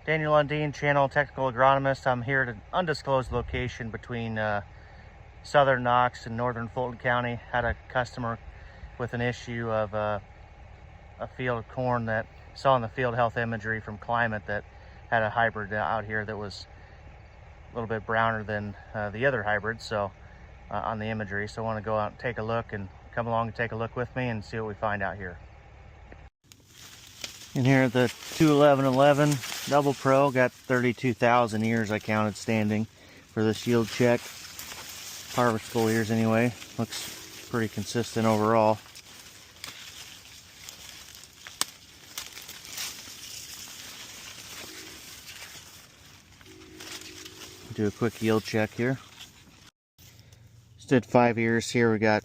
Daniel Lundeen, Channel Technical Agronomist. I'm here at an undisclosed location between southern Knox and northern Fulton County. Had a customer with an issue of a field of corn that saw in the field health imagery from Climate that had a hybrid out here that was a little bit browner than the other hybrids, so on the imagery. So I want to go out and take a look, and come along and take a look with me and see what we find out here. In here at the 21111 Double Pro, got 32,000 ears I counted standing for this yield check. Harvestable ears anyway. Looks pretty consistent overall. Do a quick yield check here. Just did 5 ears here. We got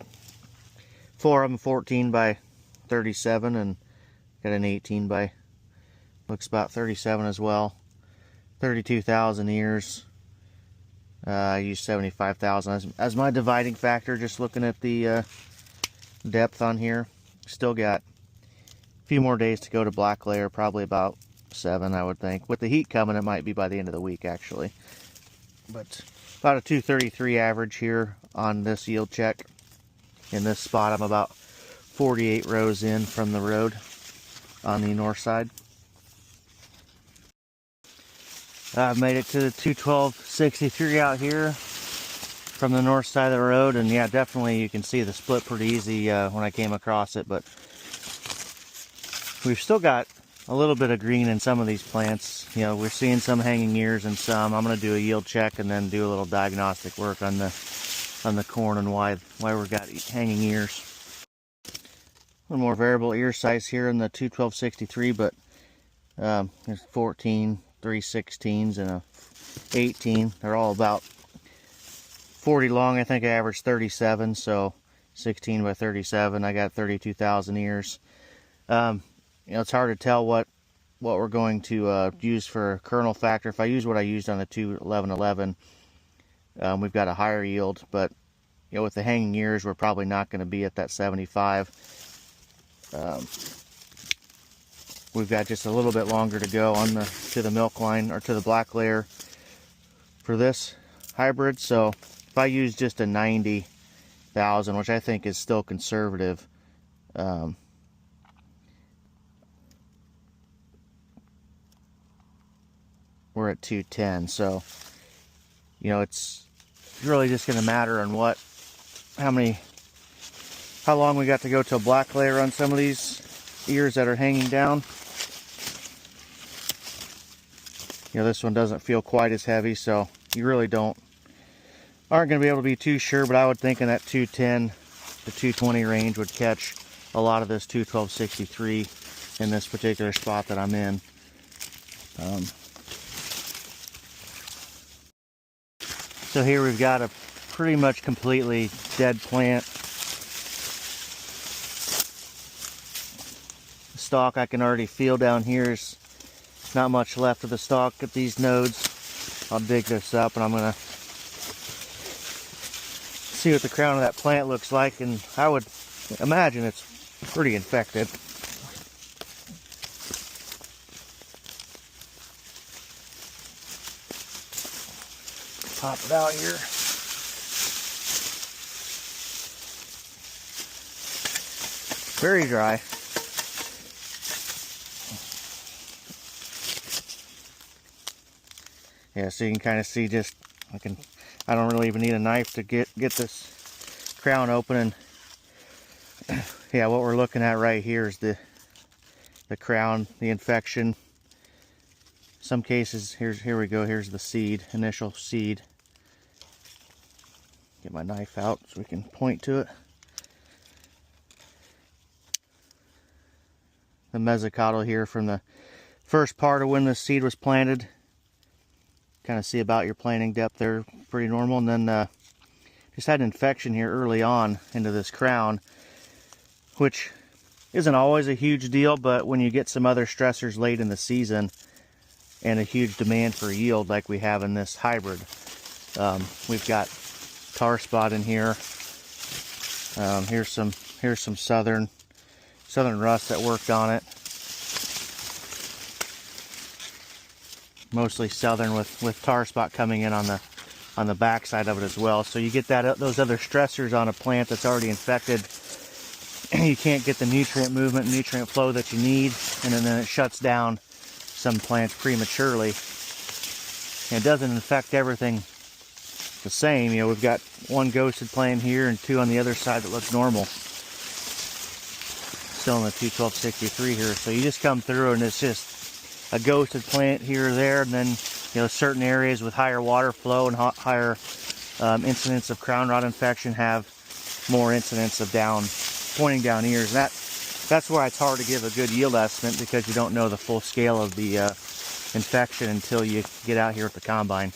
4 of them 14 by 37 and got an 18 by, looks about 37 as well. 32,000 ears. I used 75,000 as my dividing factor, just looking at the depth on here. Still got a few more days to go to black layer, probably about 7 I would think. With the heat coming, it might be by the end of the week actually. But about a 233 average here on this yield check. In this spot, I'm about 48 rows in from the road on the north side. I've made it to the 212.63 out here from the north side of the road, and yeah, definitely you can see the split pretty easy when I came across it, but we've still got a little bit of green in some of these plants. You know, we're seeing some hanging ears and some. I'm going to do a yield check and then do a little diagnostic work on the corn and why we've got hanging ears. One more variable ear size here in the 212.63, but there's 14, 3/16s, and a 18. They're all about 40 long. I think I averaged 37, so 16 by 37. I got 32,000 ears. You know, it's hard to tell what we're going to use for kernel factor. If I use what I used on the 21111, we've got a higher yield, but you know, with the hanging ears, we're probably not going to be at that 75. We've got just a little bit longer to go on to the milk line or to the black layer for this hybrid. So if I use just a 90,000, which I think is still conservative, we're at 210. So you know, it's really just going to matter on how long we got to go to a black layer on some of these ears that are hanging down. You know, this one doesn't feel quite as heavy, so you really aren't going to be able to be too sure, but I would think in that 210 to 220 range would catch a lot of this 212.63 in this particular spot that I'm in. So here we've got a pretty much completely dead plant. The stalk I can already feel down here is not much left of the stalk at these nodes. I'll dig this up and I'm going to see what the crown of that plant looks like, and I would imagine it's pretty infected. Pop it out here. Very dry. Yeah, so you can kind of see just, I don't really even need a knife to get this crown open, and yeah, what we're looking at right here is the crown, the infection. Some cases, here we go, here's the seed, initial seed. Get my knife out so we can point to it. The mesocotyl here from the first part of when the seed was planted. Kind of see about your planting depth there, pretty normal. And then just had an infection here early on into this crown, which isn't always a huge deal, but when you get some other stressors late in the season and a huge demand for yield like we have in this hybrid, we've got tar spot in here. Here's some southern rust that worked on it. mostly southern with tar spot coming in on the back side of it as well. So you get that those other stressors on a plant that's already infected. You can't get the nutrient movement, nutrient flow that you need, and then it shuts down some plants prematurely. And it doesn't infect everything the same. You know, we've got one ghosted plant here and two on the other side that look normal. Still in the 21263 here. So you just come through and it's just a ghosted plant here or there, and then, you know, certain areas with higher water flow and higher incidence of crown rot infection have more incidence of pointing down ears. That's why it's hard to give a good yield estimate, because you don't know the full scale of the infection until you get out here with the combine.